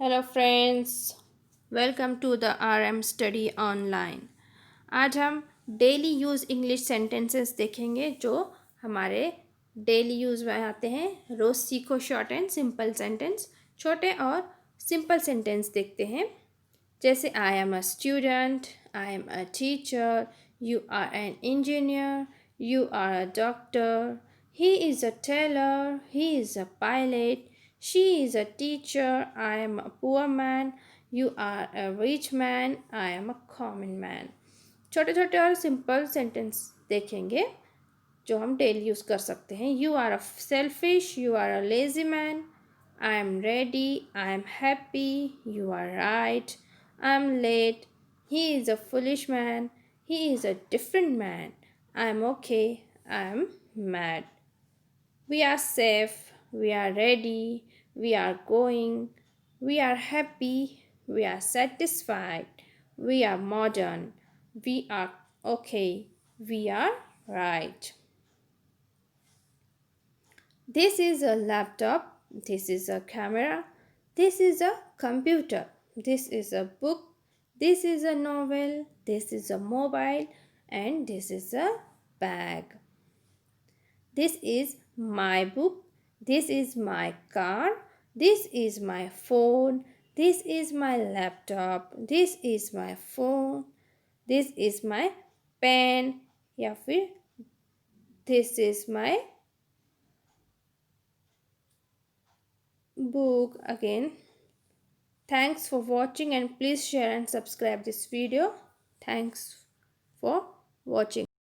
Hello friends, welcome to the RM study online. आज हम daily use English sentences देखेंगे जो हमारे डेली यूज़ में आते हैं। रोज़ सीखो शॉर्ट एंड सिंपल सेंटेंस। छोटे और सिंपल सेंटेंस देखते हैं, जैसे I am a student, I am a teacher, you are an engineer, you are a doctor, he is a tailor, he is a pilot, she is a teacher, I am a poor man, you are a rich man, I am a common man. छोटे छोटे और simple sentence देखेंगे जो हम daily use कर सकते हैं। You are a selfish, you are a lazy man, I am ready, I am happy, you are right, I am late, he is a foolish man, he is a different man, I am okay, I am mad. We are safe, we are ready, we are going, we are happy, we are satisfied, we are modern, we are okay, we are right. This is a laptop, this is a camera, this is a computer, this is a book, this is a novel, this is a mobile, and this is a bag. This is my book. This is my car. This is my phone. This is my laptop. This is my phone. This is my pen. या फिर this is my book again. Thanks for watching and please share and subscribe this video. Thanks for watching.